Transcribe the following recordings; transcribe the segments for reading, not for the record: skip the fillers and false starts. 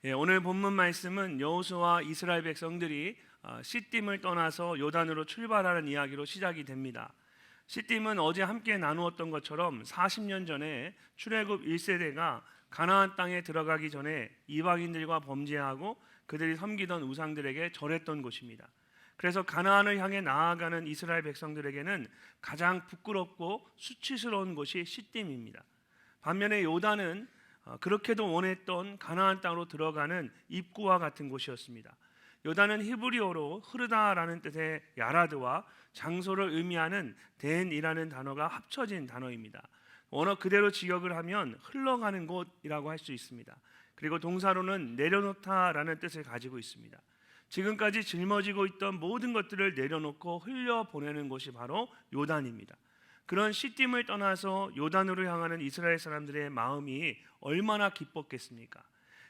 오늘 본문 말씀은 여호수아와 이스라엘 백성들이 시딤을 떠나서 요단으로 출발하는 이야기로 시작이 됩니다. 시딤은 어제 함께 나누었던 것처럼 40년 전에 출애굽 1세대가 가나안 땅에 들어가기 전에 이방인들과 범죄하고 그들이 섬기던 우상들에게 절했던 곳입니다. 그래서 가나안을 향해 나아가는 이스라엘 백성들에게는 가장 부끄럽고 수치스러운 곳이 시딤입니다. 반면에 요단은 그렇게도 원했던 가나안 땅으로 들어가는 입구와 같은 곳이었습니다. 요단은 히브리어로 흐르다라는 뜻의 야라드와 장소를 의미하는 덴이라는 단어가 합쳐진 단어입니다. 원어 그대로 직역을 하면 흘러가는 곳이라고 할 수 있습니다. 그리고 동사로는 내려놓다라는 뜻을 가지고 있습니다. 지금까지 짊어지고 있던 모든 것들을 내려놓고 흘려보내는 곳이 바로 요단입니다. 그런 시딤을 떠나서 요단으로 향하는 이스라엘 사람들의 마음이 얼마나 기뻤겠습니까?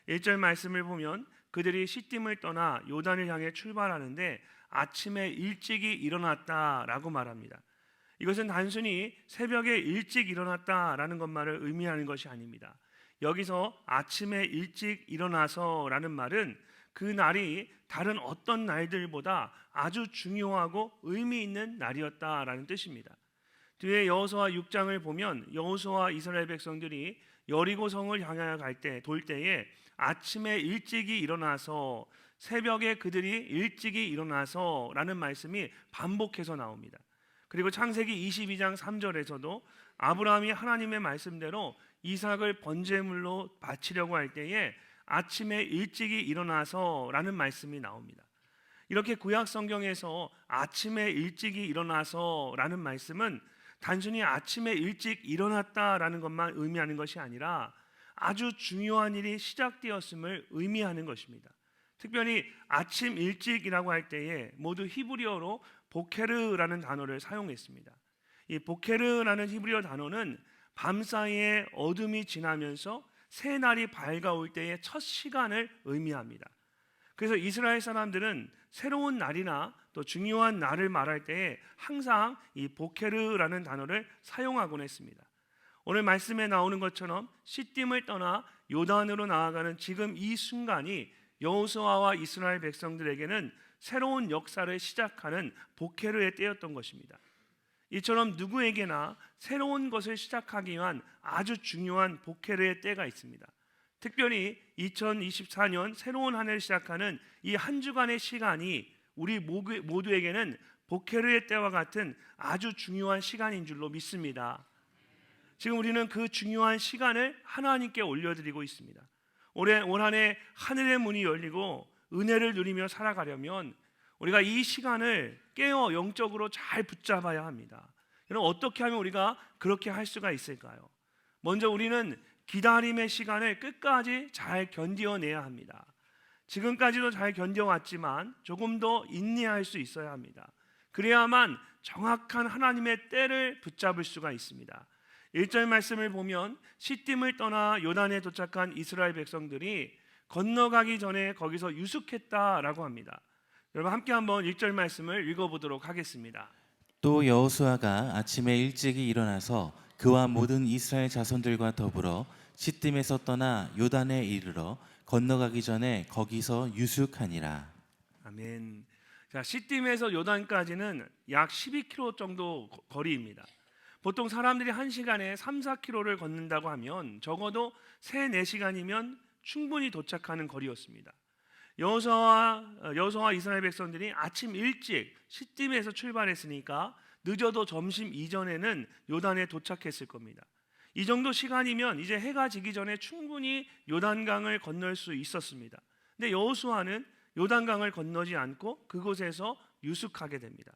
1절 말씀을 보면 그들이 시딤을 떠나 요단을 향해 출발하는데 아침에 일찍이 일어났다라고 말합니다. 이것은 단순히 새벽에 일찍 일어났다라는 것만을 의미하는 것이 아닙니다. 여기서 아침에 일찍 일어나서라는 말은 그 날이 다른 어떤 날들보다 아주 중요하고 의미 있는 날이었다라는 뜻입니다. 뒤에 여호수아 6장을 보면 여호수아와 이스라엘 백성들이 여리고 성을 향하여 돌 때에 아침에 일찍이 일어나서 새벽에 그들이 일찍이 일어나서라는 말씀이 반복해서 나옵니다. 그리고 창세기 22장 3절에서도 아브라함이 하나님의 말씀대로 이삭을 번제물로 바치려고 할 때에 아침에 일찍이 일어나서라는 말씀이 나옵니다. 이렇게 구약 성경에서 아침에 일찍이 일어나서라는 말씀은 단순히 아침에 일찍 일어났다라는 것만 의미하는 것이 아니라 아주 중요한 일이 시작되었음을 의미하는 것입니다. 특별히 아침 일찍이라고 할 때에 모두 히브리어로 보케르라는 단어를 사용했습니다. 이 보케르라는 히브리어 단어는 밤사이에 어둠이 지나면서 새 날이 밝아올 때의 첫 시간을 의미합니다. 그래서 이스라엘 사람들은 새로운 날이나 또 중요한 날을 말할 때에 항상 이 보케르라는 단어를 사용하곤 했습니다. 오늘 말씀에 나오는 것처럼 시딤을 떠나 요단으로 나아가는 지금 이 순간이 여호수아와 이스라엘 백성들에게는 새로운 역사를 시작하는 보케르의 때였던 것입니다. 이처럼 누구에게나 새로운 것을 시작하기 위한 아주 중요한 보케르의 때가 있습니다. 특별히 2024년 새로운 한 해를 시작하는 이 한 주간의 시간이 우리 모두에게는 보케르의 때와 같은 아주 중요한 시간인 줄로 믿습니다. 지금 우리는 그 중요한 시간을 하나님께 올려드리고 있습니다. 올해 올 한 해 하늘의 문이 열리고 은혜를 누리며 살아가려면 우리가 이 시간을 깨어 영적으로 잘 붙잡아야 합니다. 그럼 어떻게 하면 우리가 그렇게 할 수가 있을까요? 먼저 우리는 기다림의 시간을 끝까지 잘 견뎌내야 합니다. 지금까지도 잘 견뎌왔지만 조금 더 인내할 수 있어야 합니다. 그래야만 정확한 하나님의 때를 붙잡을 수가 있습니다. 1절 말씀을 보면 시딤을 떠나 요단에 도착한 이스라엘 백성들이 건너가기 전에 거기서 유숙했다라고 합니다. 여러분 함께 한번 1절 말씀을 읽어보도록 하겠습니다. 또 여호수아가 아침에 일찍이 일어나서 그와 모든 이스라엘 자손들과 더불어 시딤에서 떠나 요단에 이르러 건너가기 전에 거기서 유숙하니라. 아멘. 자, 시딤에서 요단까지는 약 12km 정도 거리입니다. 보통 사람들이 1시간에 3, 4km를 걷는다고 하면 적어도 3, 4시간이면 충분히 도착하는 거리였습니다. 여호수아와 이스라엘 백성들이 아침 일찍 시딤에서 출발했으니까 늦어도 점심 이전에는 요단에 도착했을 겁니다. 이 정도 시간이면 이제 해가 지기 전에 충분히 요단강을 건널 수 있었습니다. 근데 여호수아는 요단강을 건너지 않고 그곳에서 유숙하게 됩니다.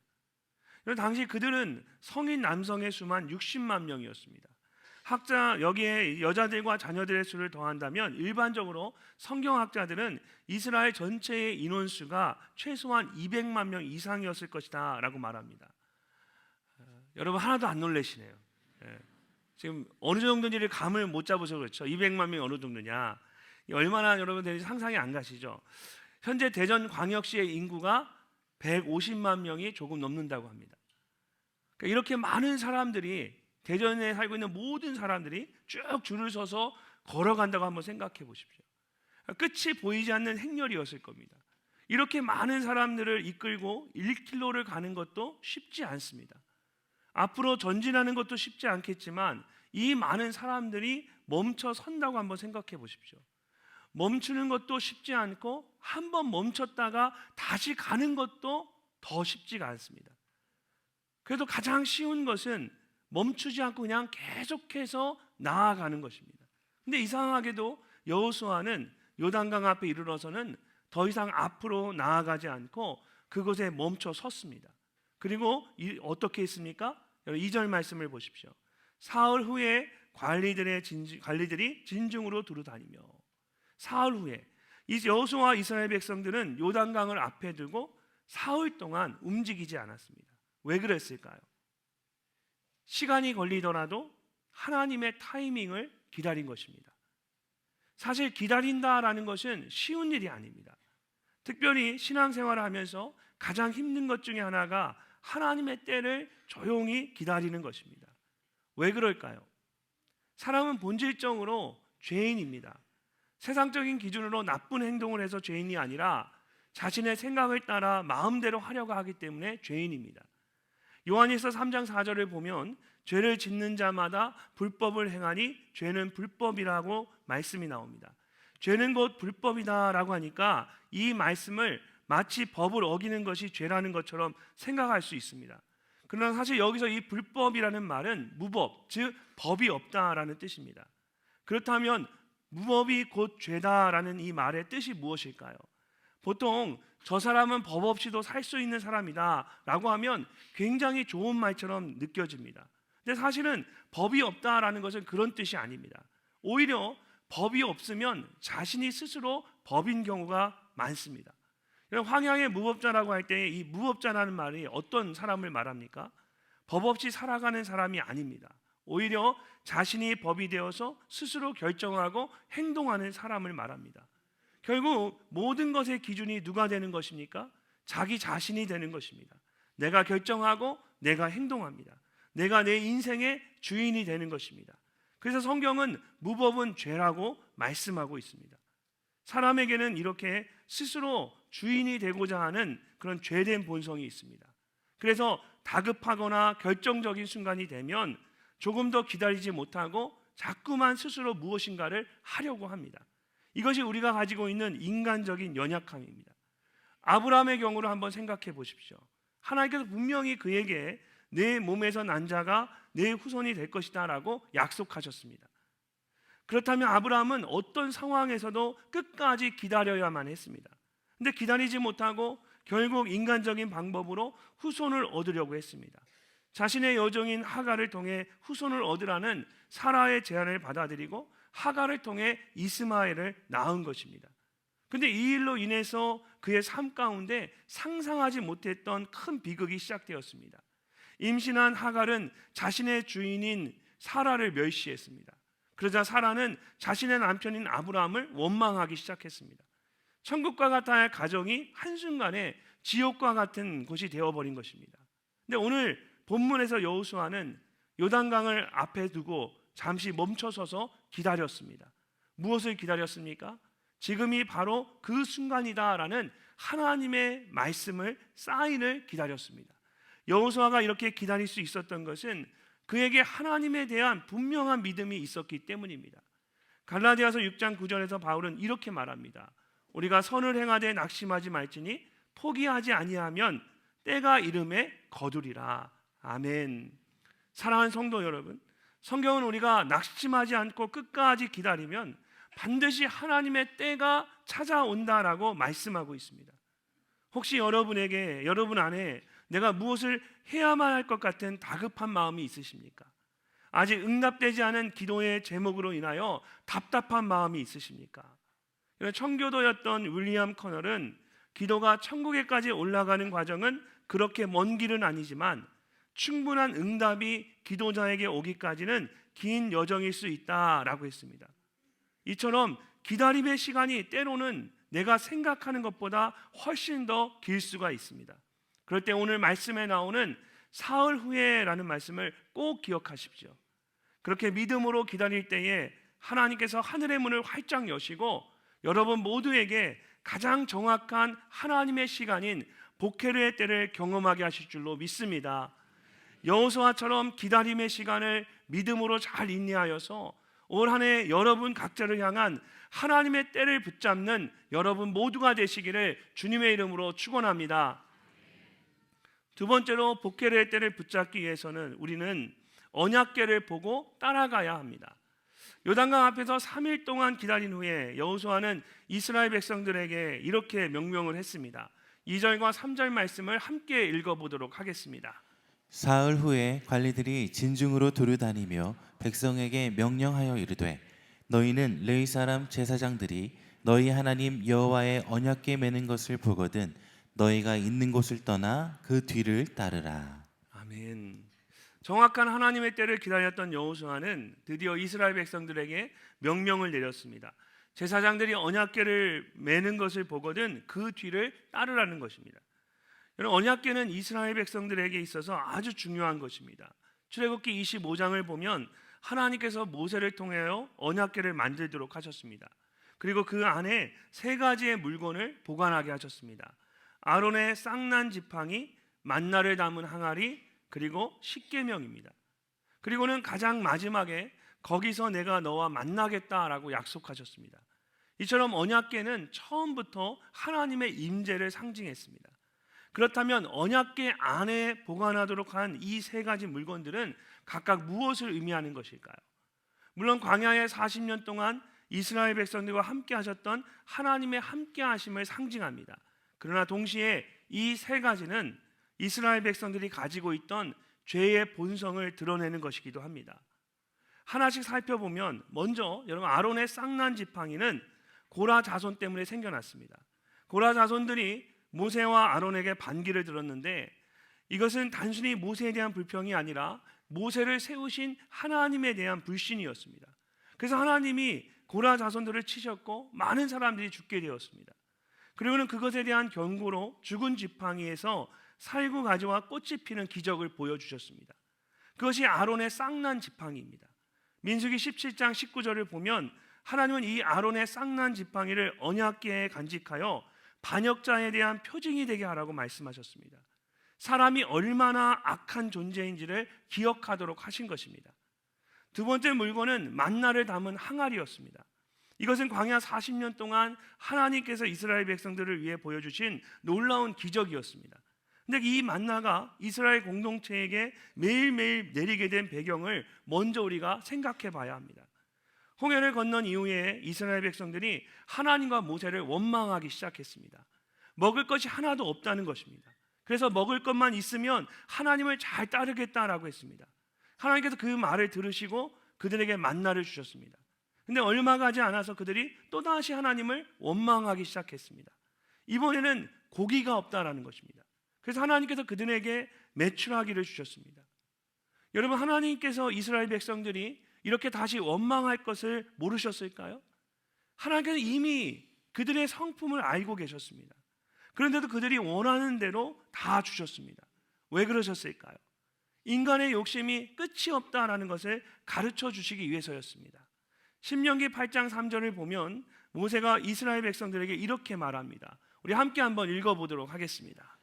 당시 그들은 성인 남성의 수만 60만 명이었습니다. 여기에 여자들과 자녀들의 수를 더한다면 일반적으로 성경학자들은 이스라엘 전체의 인원수가 최소한 200만 명 이상이었을 것이다 라고 말합니다. 여러분 하나도 안 놀라시네요. 지금 어느 정도인지를 감을 못 잡으셔서 그렇죠. 200만 명이 어느 정도냐, 얼마나 여러분들이 상상이 안 가시죠. 현재 대전 광역시의 인구가 150만 명이 조금 넘는다고 합니다. 그러니까 이렇게 많은 사람들이, 대전에 살고 있는 모든 사람들이 쭉 줄을 서서 걸어간다고 한번 생각해 보십시오. 끝이 보이지 않는 행렬이었을 겁니다. 이렇게 많은 사람들을 이끌고 1km를 가는 것도 쉽지 않습니다. 앞으로 전진하는 것도 쉽지 않겠지만 이 많은 사람들이 멈춰 선다고 한번 생각해 보십시오. 멈추는 것도 쉽지 않고 한번 멈췄다가 다시 가는 것도 더 쉽지가 않습니다. 그래도 가장 쉬운 것은 멈추지 않고 그냥 계속해서 나아가는 것입니다. 근데 이상하게도 여호수아는 요단강 앞에 이르러서는 더 이상 앞으로 나아가지 않고 그곳에 멈춰 섰습니다. 그리고 어떻게 했습니까? 2절 말씀을 보십시오. 사흘 후에 관리들이 진중으로 두루다니며, 사흘 후에 이 여호수아와 이스라엘 백성들은 요단강을 앞에 두고 사흘 동안 움직이지 않았습니다. 왜 그랬을까요? 시간이 걸리더라도 하나님의 타이밍을 기다린 것입니다. 사실 기다린다라는 것은 쉬운 일이 아닙니다. 특별히 신앙생활을 하면서 가장 힘든 것 중에 하나가 하나님의 때를 조용히 기다리는 것입니다. 왜 그럴까요? 사람은 본질적으로 죄인입니다. 세상적인 기준으로 나쁜 행동을 해서 죄인이 아니라 자신의 생각을 따라 마음대로 하려고 하기 때문에 죄인입니다. 요한일서 3장 4절을 보면 죄를 짓는 자마다 불법을 행하니 죄는 불법이라고 말씀이 나옵니다. 죄는 곧 불법이다라고 하니까 이 말씀을 마치 법을 어기는 것이 죄라는 것처럼 생각할 수 있습니다. 그러나 사실 여기서 이 불법이라는 말은 무법, 즉 법이 없다라는 뜻입니다. 그렇다면 무법이 곧 죄다라는 이 말의 뜻이 무엇일까요? 보통 저 사람은 법 없이도 살 수 있는 사람이다 라고 하면 굉장히 좋은 말처럼 느껴집니다. 근데 사실은 법이 없다라는 것은 그런 뜻이 아닙니다. 오히려 법이 없으면 자신이 스스로 법인 경우가 많습니다. 황양의 무법자라고 할 때 이 무법자라는 말이 어떤 사람을 말합니까? 법 없이 살아가는 사람이 아닙니다. 오히려 자신이 법이 되어서 스스로 결정하고 행동하는 사람을 말합니다. 결국 모든 것의 기준이 누가 되는 것입니까? 자기 자신이 되는 것입니다. 내가 결정하고 내가 행동합니다. 내가 내 인생의 주인이 되는 것입니다. 그래서 성경은 무법은 죄라고 말씀하고 있습니다. 사람에게는 이렇게 스스로 주인이 되고자 하는 그런 죄된 본성이 있습니다. 그래서 다급하거나 결정적인 순간이 되면 조금 더 기다리지 못하고 자꾸만 스스로 무엇인가를 하려고 합니다. 이것이 우리가 가지고 있는 인간적인 연약함입니다. 아브라함의 경우를 한번 생각해 보십시오. 하나님께서 분명히 그에게 내 몸에서 난 자가 내 후손이 될 것이다 라고 약속하셨습니다. 그렇다면 아브라함은 어떤 상황에서도 끝까지 기다려야만 했습니다. 근데 기다리지 못하고 결국 인간적인 방법으로 후손을 얻으려고 했습니다. 자신의 여종인 하갈을 통해 후손을 얻으라는 사라의 제안을 받아들이고 하갈을 통해 이스마엘을 낳은 것입니다. 근데 이 일로 인해서 그의 삶 가운데 상상하지 못했던 큰 비극이 시작되었습니다. 임신한 하갈은 자신의 주인인 사라를 멸시했습니다. 그러자 사라는 자신의 남편인 아브라함을 원망하기 시작했습니다. 천국과 같아야 할 가정이 한순간에 지옥과 같은 곳이 되어버린 것입니다. 근데 오늘 본문에서 여호수아는 요단강을 앞에 두고 잠시 멈춰서서 기다렸습니다. 무엇을 기다렸습니까? 지금이 바로 그 순간이다라는 하나님의 말씀을, 사인을 기다렸습니다. 여호수아가 이렇게 기다릴 수 있었던 것은 그에게 하나님에 대한 분명한 믿음이 있었기 때문입니다. 갈라디아서 6장 9절에서 바울은 이렇게 말합니다. 우리가 선을 행하되 낙심하지 말지니 포기하지 아니하면 때가 이름에 거두리라. 아멘. 사랑하는 성도 여러분, 성경은 우리가 낙심하지 않고 끝까지 기다리면 반드시 하나님의 때가 찾아온다라고 말씀하고 있습니다. 혹시 여러분 안에 내가 무엇을 해야만 할 것 같은 다급한 마음이 있으십니까? 아직 응답되지 않은 기도의 제목으로 인하여 답답한 마음이 있으십니까? 청교도였던 윌리엄 커널은 기도가 천국에까지 올라가는 과정은 그렇게 먼 길은 아니지만 충분한 응답이 기도자에게 오기까지는 긴 여정일 수 있다라고 했습니다. 이처럼 기다림의 시간이 때로는 내가 생각하는 것보다 훨씬 더 길 수가 있습니다. 그럴 때 오늘 말씀에 나오는 사흘 후에라는 말씀을 꼭 기억하십시오. 그렇게 믿음으로 기다릴 때에 하나님께서 하늘의 문을 활짝 여시고 여러분 모두에게 가장 정확한 하나님의 시간인 보케르의 때를 경험하게 하실 줄로 믿습니다. 여호수아처럼 기다림의 시간을 믿음으로 잘 인내하여서 올 한 해 여러분 각자를 향한 하나님의 때를 붙잡는 여러분 모두가 되시기를 주님의 이름으로 축원합니다. 두 번째로 보케르의 때를 붙잡기 위해서는 우리는 언약궤를 보고 따라가야 합니다. 요단강 앞에서 3일 동안 기다린 후에 여호수아는 이스라엘 백성들에게 이렇게 명령을 했습니다. 2절과 3절 말씀을 함께 읽어보도록 하겠습니다. 사흘 후에 관리들이 진중으로 두루다니며 백성에게 명령하여 이르되 너희는 레위 사람 제사장들이 너희 하나님 여호와의 언약궤 매는 것을 보거든 너희가 있는 곳을 떠나 그 뒤를 따르라. 아멘. 정확한 하나님의 때를 기다렸던 여호수아는 드디어 이스라엘 백성들에게 명령을 내렸습니다. 제사장들이 언약궤를 매는 것을 보거든 그 뒤를 따르라는 것입니다. 여러분, 언약궤는 이스라엘 백성들에게 있어서 아주 중요한 것입니다. 출애굽기 25장을 보면 하나님께서 모세를 통하여 언약궤를 만들도록 하셨습니다. 그리고 그 안에 세 가지의 물건을 보관하게 하셨습니다. 아론의 쌍난 지팡이, 만나를 담은 항아리, 그리고 십계명입니다. 그리고는 가장 마지막에 거기서 내가 너와 만나겠다라고 약속하셨습니다. 이처럼 언약궤는 처음부터 하나님의 임재를 상징했습니다. 그렇다면 언약궤 안에 보관하도록 한 이 세 가지 물건들은 각각 무엇을 의미하는 것일까요? 물론 광야의 40년 동안 이스라엘 백성들과 함께 하셨던 하나님의 함께 하심을 상징합니다. 그러나 동시에 이 세 가지는 이스라엘 백성들이 가지고 있던 죄의 본성을 드러내는 것이기도 합니다. 하나씩 살펴보면 먼저 여러분 아론의 쌍난 지팡이는 고라 자손 때문에 생겨났습니다. 고라 자손들이 모세와 아론에게 반기를 들었는데 이것은 단순히 모세에 대한 불평이 아니라 모세를 세우신 하나님에 대한 불신이었습니다. 그래서 하나님이 고라 자손들을 치셨고 많은 사람들이 죽게 되었습니다. 그리고는 그것에 대한 경고로 죽은 지팡이에서 살구 가지와 꽃이 피는 기적을 보여주셨습니다. 그것이 아론의 쌍난 지팡이입니다. 민수기 17장 19절을 보면 하나님은 이 아론의 쌍난 지팡이를 언약궤에 간직하여 반역자에 대한 표징이 되게 하라고 말씀하셨습니다. 사람이 얼마나 악한 존재인지를 기억하도록 하신 것입니다. 두 번째 물건은 만나를 담은 항아리였습니다. 이것은 광야 40년 동안 하나님께서 이스라엘 백성들을 위해 보여주신 놀라운 기적이었습니다. 근데 이 만나가 이스라엘 공동체에게 매일매일 내리게 된 배경을 먼저 우리가 생각해 봐야 합니다. 홍해를 건넌 이후에 이스라엘 백성들이 하나님과 모세를 원망하기 시작했습니다. 먹을 것이 하나도 없다는 것입니다. 그래서 먹을 것만 있으면 하나님을 잘 따르겠다라고 했습니다. 하나님께서 그 말을 들으시고 그들에게 만나를 주셨습니다. 근데 얼마 가지 않아서 그들이 또다시 하나님을 원망하기 시작했습니다. 이번에는 고기가 없다라는 것입니다. 그래서 하나님께서 그들에게 메추라기를 주셨습니다. 여러분, 하나님께서 이스라엘 백성들이 이렇게 다시 원망할 것을 모르셨을까요? 하나님께서 이미 그들의 성품을 알고 계셨습니다. 그런데도 그들이 원하는 대로 다 주셨습니다. 왜 그러셨을까요? 인간의 욕심이 끝이 없다라는 것을 가르쳐 주시기 위해서였습니다. 신명기 8장 3절을 보면 모세가 이스라엘 백성들에게 이렇게 말합니다. 우리 함께 한번 읽어보도록 하겠습니다.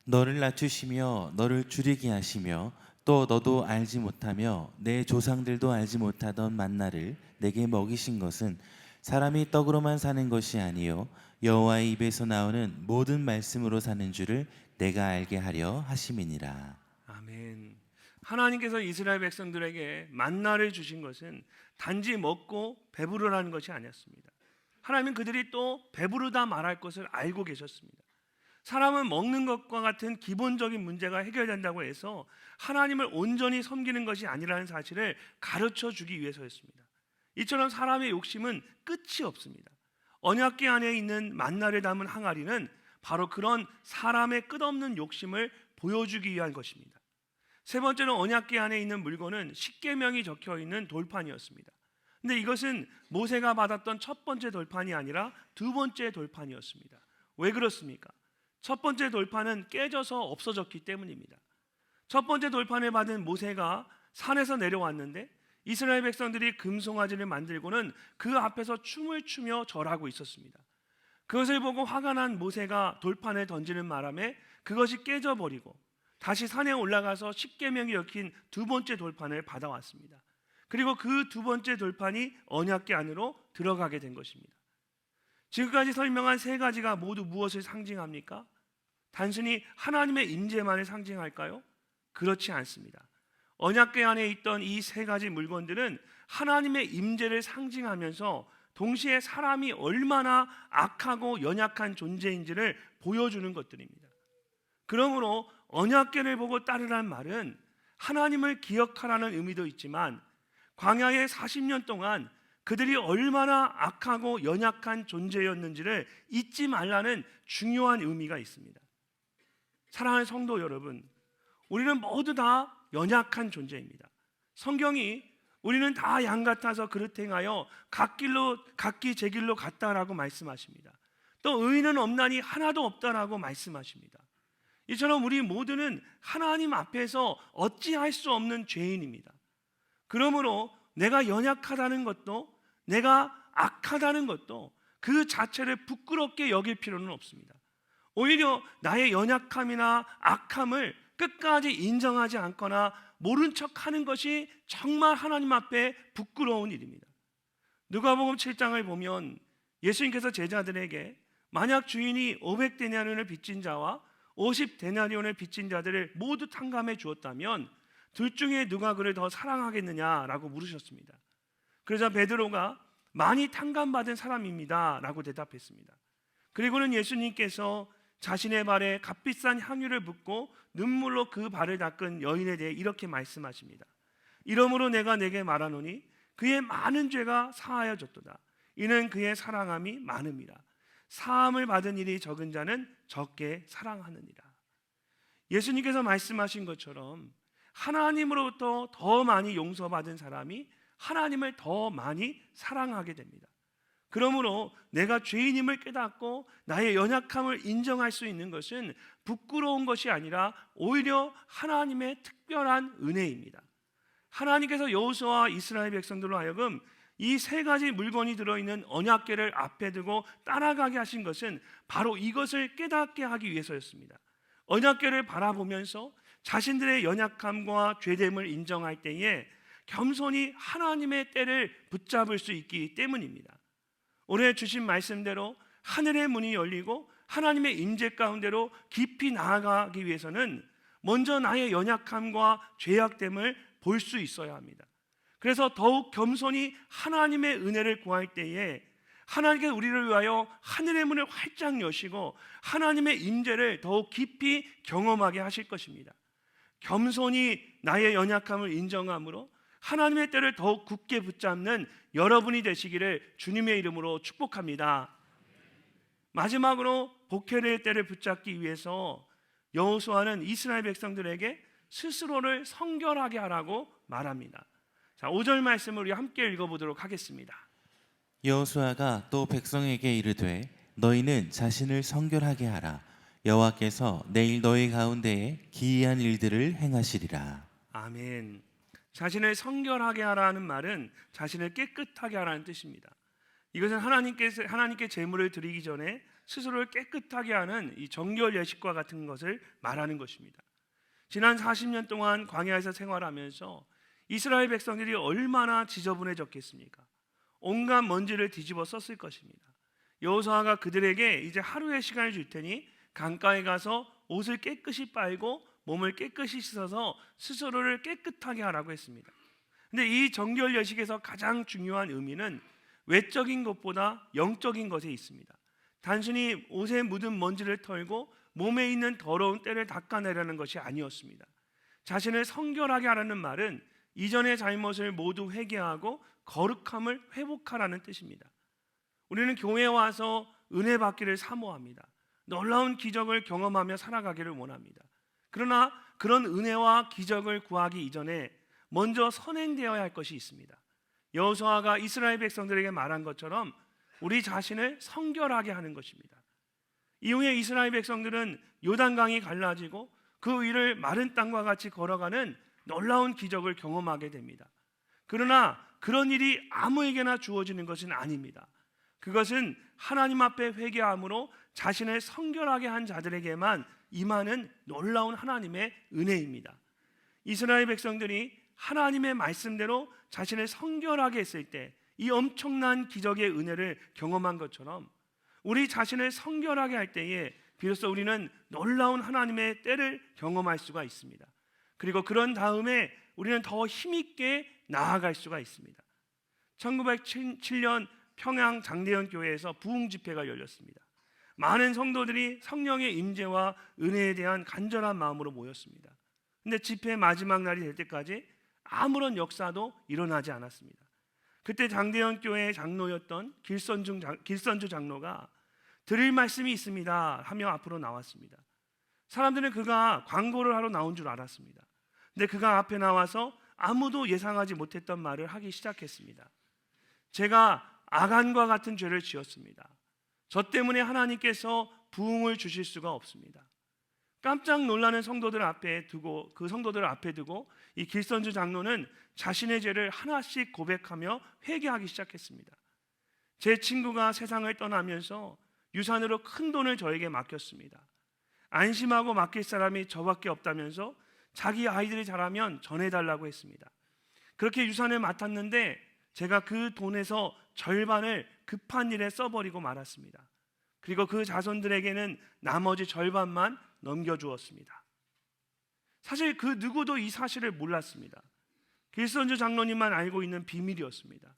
너를 낮추시며 너를 줄이게 하시며 또 너도 알지 못하며 내 조상들도 알지 못하던 만나를 내게 먹이신 것은 사람이 떡으로만 사는 것이 아니요 여호와의 입에서 나오는 모든 말씀으로 사는 줄을 내가 알게 하려 하심이니라. 아멘. 하나님께서 이스라엘 백성들에게 만나를 주신 것은 단지 먹고 배부르라는 것이 아니었습니다. 하나님은 그들이 또 배부르다 말할 것을 알고 계셨습니다. 사람은 먹는 것과 같은 기본적인 문제가 해결된다고 해서 하나님을 온전히 섬기는 것이 아니라는 사실을 가르쳐 주기 위해서였습니다. 이처럼 사람의 욕심은 끝이 없습니다. 언약궤 안에 있는 만나를 담은 항아리는 바로 그런 사람의 끝없는 욕심을 보여주기 위한 것입니다. 세 번째는 언약궤 안에 있는 물건은 십계명이 적혀 있는 돌판이었습니다. 근데 이것은 모세가 받았던 첫 번째 돌판이 아니라 두 번째 돌판이었습니다. 왜 그렇습니까? 첫 번째 돌판은 깨져서 없어졌기 때문입니다. 첫 번째 돌판을 받은 모세가 산에서 내려왔는데 이스라엘 백성들이 금송아지를 만들고는 그 앞에서 춤을 추며 절하고 있었습니다. 그것을 보고 화가 난 모세가 돌판을 던지는 바람에 그것이 깨져버리고 다시 산에 올라가서 십계명이 얽힌 두 번째 돌판을 받아왔습니다. 그리고 그 두 번째 돌판이 언약궤 안으로 들어가게 된 것입니다. 지금까지 설명한 세 가지가 모두 무엇을 상징합니까? 단순히 하나님의 임재만을 상징할까요? 그렇지 않습니다. 언약궤 안에 있던 이 세 가지 물건들은 하나님의 임재를 상징하면서 동시에 사람이 얼마나 악하고 연약한 존재인지를 보여주는 것들입니다. 그러므로 언약궤를 보고 따르라는 말은 하나님을 기억하라는 의미도 있지만 광야의 40년 동안 그들이 얼마나 악하고 연약한 존재였는지를 잊지 말라는 중요한 의미가 있습니다. 사랑하는 성도 여러분, 우리는 모두 다 연약한 존재입니다. 성경이 우리는 다 양 같아서 그릇 행하여 각기 제 길로 갔다라고 말씀하십니다. 또 의인은 없나니 하나도 없다라고 말씀하십니다. 이처럼 우리 모두는 하나님 앞에서 어찌할 수 없는 죄인입니다. 그러므로 내가 연약하다는 것도 내가 악하다는 것도 그 자체를 부끄럽게 여길 필요는 없습니다. 오히려 나의 연약함이나 악함을 끝까지 인정하지 않거나 모른 척하는 것이 정말 하나님 앞에 부끄러운 일입니다. 누가복음 7장을 보면 예수님께서 제자들에게 만약 주인이 500데나리온을 빚진 자와 50데나리온을 빚진 자들을 모두 탕감해 주었다면 둘 중에 누가 그를 더 사랑하겠느냐라고 물으셨습니다. 그러자 베드로가 많이 탕감받은 사람입니다 라고 대답했습니다. 그리고는 예수님께서 자신의 발에 값비싼 향유를 붓고 눈물로 그 발을 닦은 여인에 대해 이렇게 말씀하십니다. 이러므로 내가 내게 말하노니 그의 많은 죄가 사하여졌도다. 이는 그의 사랑함이 많음이라. 사함을 받은 일이 적은 자는 적게 사랑하느니라. 예수님께서 말씀하신 것처럼 하나님으로부터 더 많이 용서받은 사람이 하나님을 더 많이 사랑하게 됩니다. 그러므로 내가 죄인임을 깨닫고 나의 연약함을 인정할 수 있는 것은 부끄러운 것이 아니라 오히려 하나님의 특별한 은혜입니다. 하나님께서 여호수아와 이스라엘 백성들로 하여금 이 세 가지 물건이 들어있는 언약궤를 앞에 두고 따라가게 하신 것은 바로 이것을 깨닫게 하기 위해서였습니다. 언약궤를 바라보면서 자신들의 연약함과 죄됨을 인정할 때에 겸손히 하나님의 때를 붙잡을 수 있기 때문입니다. 오늘 주신 말씀대로 하늘의 문이 열리고 하나님의 임재 가운데로 깊이 나아가기 위해서는 먼저 나의 연약함과 죄악됨을 볼 수 있어야 합니다. 그래서 더욱 겸손히 하나님의 은혜를 구할 때에 하나님께서 우리를 위하여 하늘의 문을 활짝 여시고 하나님의 임재를 더욱 깊이 경험하게 하실 것입니다. 겸손히 나의 연약함을 인정함으로 하나님의 때를 더욱 굳게 붙잡는 여러분이 되시기를 주님의 이름으로 축복합니다. 마지막으로 복회의 때를 붙잡기 위해서 여호수아는 이스라엘 백성들에게 스스로를 성결하게 하라고 말합니다. 자, 5절 말씀을 우리 함께 읽어보도록 하겠습니다. 여호수아가 또 백성에게 이르되 너희는 자신을 성결하게 하라. 여호와께서 내일 너희 가운데에 기이한 일들을 행하시리라. 아멘. 자신을 성결하게 하라는 말은 자신을 깨끗하게 하라는 뜻입니다. 이것은 하나님께 제물을 드리기 전에 스스로를 깨끗하게 하는 이 정결 예식과 같은 것을 말하는 것입니다. 지난 40년 동안 광야에서 생활하면서 이스라엘 백성들이 얼마나 지저분해졌겠습니까? 온갖 먼지를 뒤집어 썼을 것입니다. 여호수아가 그들에게 이제 하루의 시간을 줄 테니 강가에 가서 옷을 깨끗이 빨고 몸을 깨끗이 씻어서 스스로를 깨끗하게 하라고 했습니다. 근데 이 정결 예식에서 가장 중요한 의미는 외적인 것보다 영적인 것에 있습니다. 단순히 옷에 묻은 먼지를 털고 몸에 있는 더러운 때를 닦아내려는 것이 아니었습니다. 자신을 성결하게 하라는 말은 이전의 잘못을 모두 회개하고 거룩함을 회복하라는 뜻입니다. 우리는 교회에 와서 은혜 받기를 사모합니다. 놀라운 기적을 경험하며 살아가기를 원합니다. 그러나 그런 은혜와 기적을 구하기 이전에 먼저 선행되어야 할 것이 있습니다. 여호수아가 이스라엘 백성들에게 말한 것처럼 우리 자신을 성결하게 하는 것입니다. 이후에 이스라엘 백성들은 요단강이 갈라지고 그 위를 마른 땅과 같이 걸어가는 놀라운 기적을 경험하게 됩니다. 그러나 그런 일이 아무에게나 주어지는 것은 아닙니다. 그것은 하나님 앞에 회개함으로 자신을 성결하게 한 자들에게만 임하는 놀라운 하나님의 은혜입니다. 이스라엘 백성들이 하나님의 말씀대로 자신을 성결하게 했을 때 이 엄청난 기적의 은혜를 경험한 것처럼 우리 자신을 성결하게 할 때에 비로소 우리는 놀라운 하나님의 때를 경험할 수가 있습니다. 그리고 그런 다음에 우리는 더 힘있게 나아갈 수가 있습니다. 1907년 평양 장대현 교회에서 부흥 집회가 열렸습니다. 많은 성도들이 성령의 임재와 은혜에 대한 간절한 마음으로 모였습니다. 근데 집회 마지막 날이 될 때까지 아무런 역사도 일어나지 않았습니다. 그때 장대현 교회의 장로였던 길선주 장로가 드릴 말씀이 있습니다 하며 앞으로 나왔습니다. 사람들은 그가 광고를 하러 나온 줄 알았습니다. 근데 그가 앞에 나와서 아무도 예상하지 못했던 말을 하기 시작했습니다. 제가 아간과 같은 죄를 지었습니다. 저 때문에 하나님께서 부흥을 주실 수가 없습니다. 깜짝 놀라는 성도들 앞에 두고 이 길선주 장로는 자신의 죄를 하나씩 고백하며 회개하기 시작했습니다. 제 친구가 세상을 떠나면서 유산으로 큰 돈을 저에게 맡겼습니다. 안심하고 맡길 사람이 저밖에 없다면서 자기 아이들이 자라면 전해달라고 했습니다. 그렇게 유산을 맡았는데 제가 그 돈에서 절반을 급한 일에 써버리고 말았습니다. 그리고 그 자손들에게는 나머지 절반만 넘겨주었습니다. 사실 그 누구도 이 사실을 몰랐습니다. 길선주 장로님만 알고 있는 비밀이었습니다.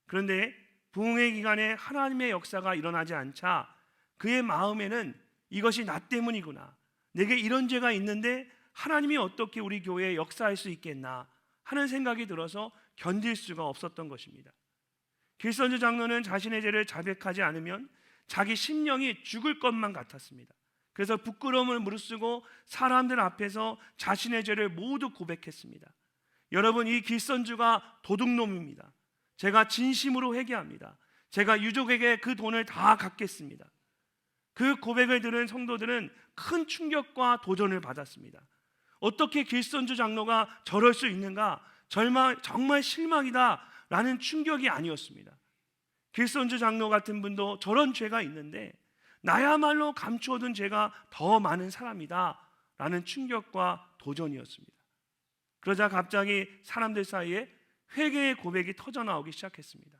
그런데 부흥의 기간에 하나님의 역사가 일어나지 않자 그의 마음에는 이것이 나 때문이구나, 내게 이런 죄가 있는데 하나님이 어떻게 우리 교회에 역사할 수 있겠나 하는 생각이 들어서 견딜 수가 없었던 것입니다. 길선주 장로는 자신의 죄를 자백하지 않으면 자기 심령이 죽을 것만 같았습니다. 그래서 부끄러움을 무릅쓰고 사람들 앞에서 자신의 죄를 모두 고백했습니다. 여러분, 이 길선주가 도둑놈입니다. 제가 진심으로 회개합니다. 제가 유족에게 그 돈을 다 갚겠습니다. 그 고백을 들은 성도들은 큰 충격과 도전을 받았습니다. 어떻게 길선주 장로가 저럴 수 있는가? 정말 실망이다 라는 충격이 아니었습니다. 길선주 장로 같은 분도 저런 죄가 있는데 나야말로 감추어둔 죄가 더 많은 사람이다 라는 충격과 도전이었습니다. 그러자 갑자기 사람들 사이에 회개의 고백이 터져나오기 시작했습니다.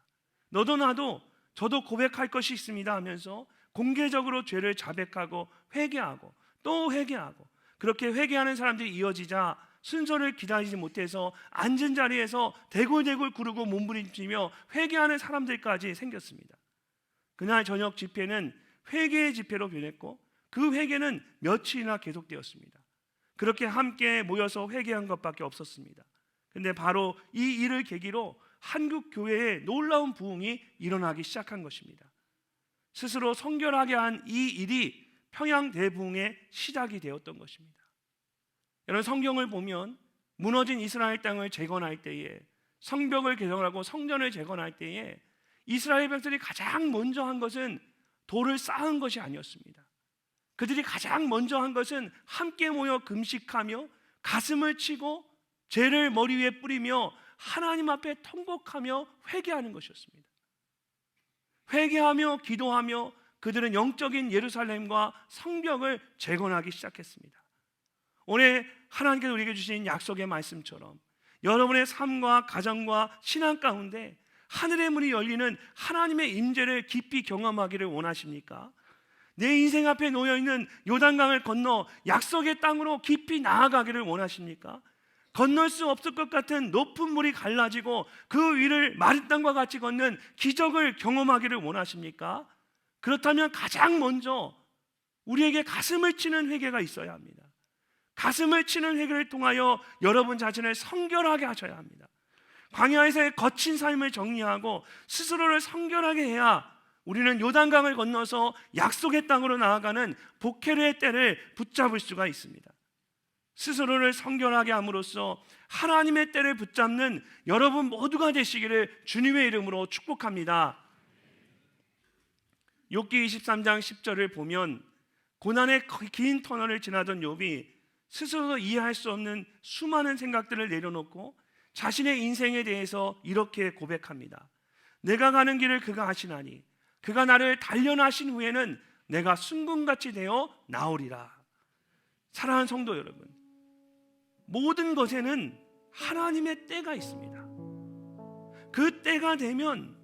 너도 나도 저도 고백할 것이 있습니다 하면서 공개적으로 죄를 자백하고 회개하고 또 회개하고, 그렇게 회개하는 사람들이 이어지자 순서를 기다리지 못해서 앉은 자리에서 대굴대굴 구르고 몸부림치며 회개하는 사람들까지 생겼습니다. 그날 저녁 집회는 회개의 집회로 변했고 그 회개는 며칠이나 계속되었습니다. 그렇게 함께 모여서 회개한 것밖에 없었습니다. 근데 바로 이 일을 계기로 한국 교회에 놀라운 부흥이 일어나기 시작한 것입니다. 스스로 성결하게 한 이 일이 평양 대부흥의 시작이 되었던 것입니다. 여러분, 성경을 보면 무너진 이스라엘 땅을 재건할 때에, 성벽을 개정하고 성전을 재건할 때에 이스라엘 백성들이 가장 먼저 한 것은 돌을 쌓은 것이 아니었습니다. 그들이 가장 먼저 한 것은 함께 모여 금식하며 가슴을 치고 죄를 머리 위에 뿌리며 하나님 앞에 통곡하며 회개하는 것이었습니다. 회개하며 기도하며 그들은 영적인 예루살렘과 성벽을 재건하기 시작했습니다. 오늘 하나님께서 우리에게 주신 약속의 말씀처럼 여러분의 삶과 가정과 신앙 가운데 하늘의 문이 열리는 하나님의 임재를 깊이 경험하기를 원하십니까? 내 인생 앞에 놓여있는 요단강을 건너 약속의 땅으로 깊이 나아가기를 원하십니까? 건널 수 없을 것 같은 높은 물이 갈라지고 그 위를 마른 땅과 같이 걷는 기적을 경험하기를 원하십니까? 그렇다면 가장 먼저 우리에게 가슴을 치는 회개가 있어야 합니다. 가슴을 치는 회개를 통하여 여러분 자신을 성결하게 하셔야 합니다. 광야에서의 거친 삶을 정리하고 스스로를 성결하게 해야 우리는 요단강을 건너서 약속의 땅으로 나아가는 복회의 때를 붙잡을 수가 있습니다. 스스로를 성결하게 함으로써 하나님의 때를 붙잡는 여러분 모두가 되시기를 주님의 이름으로 축복합니다. 욥기 23장 10절을 보면 고난의 긴 터널을 지나던 욥이 스스로 이해할 수 없는 수많은 생각들을 내려놓고 자신의 인생에 대해서 이렇게 고백합니다. 내가 가는 길을 그가 하시나니 그가 나를 단련하신 후에는 내가 순금같이 되어 나오리라. 사랑하는 성도 여러분, 모든 것에는 하나님의 때가 있습니다. 그 때가 되면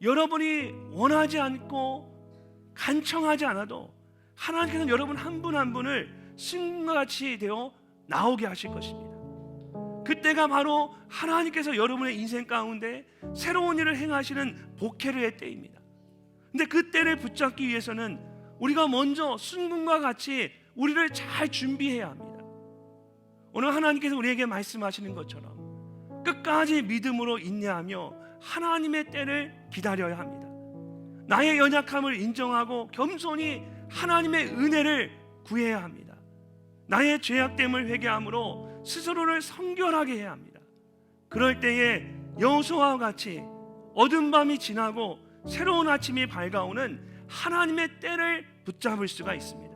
여러분이 원하지 않고 간청하지 않아도 하나님께서는 여러분 한 분 한 분을 순금같이 되어 나오게 하실 것입니다. 그때가 바로 하나님께서 여러분의 인생 가운데 새로운 일을 행하시는 보케르의 때입니다. 근데 그 때를 붙잡기 위해서는 우리가 먼저 순금과 같이 우리를 잘 준비해야 합니다. 오늘 하나님께서 우리에게 말씀하시는 것처럼 끝까지 믿음으로 인내하며 하나님의 때를 기다려야 합니다. 나의 연약함을 인정하고 겸손히 하나님의 은혜를 구해야 합니다. 나의 죄악됨을 회개함으로 스스로를 성결하게 해야 합니다. 그럴 때에 여호수아와 같이 어두운 밤이 지나고 새로운 아침이 밝아오는 하나님의 때를 붙잡을 수가 있습니다.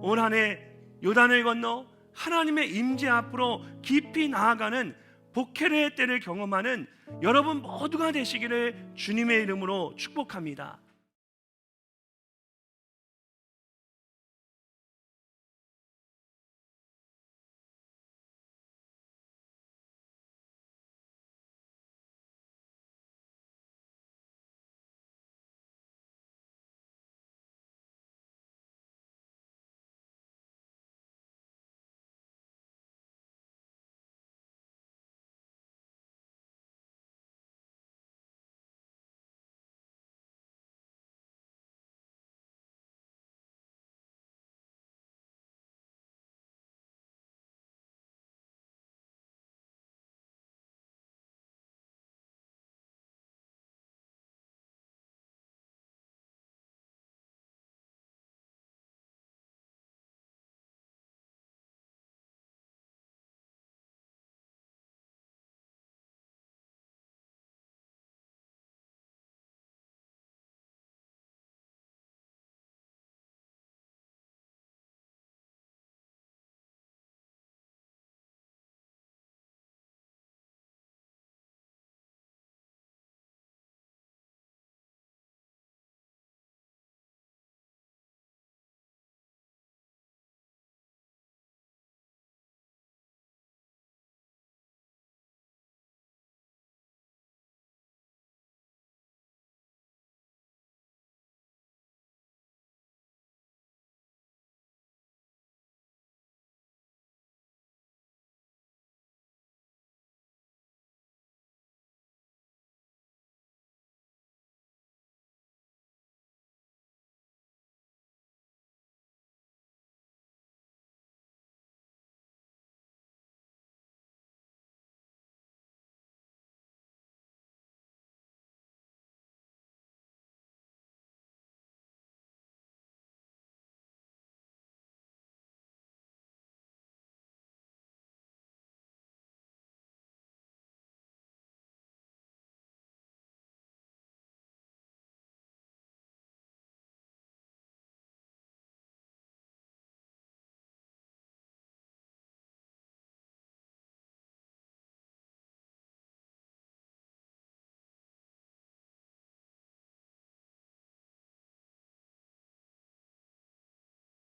올 한 해 요단을 건너 하나님의 임재 앞으로 깊이 나아가는 보케르의 때를 경험하는 여러분 모두가 되시기를 주님의 이름으로 축복합니다.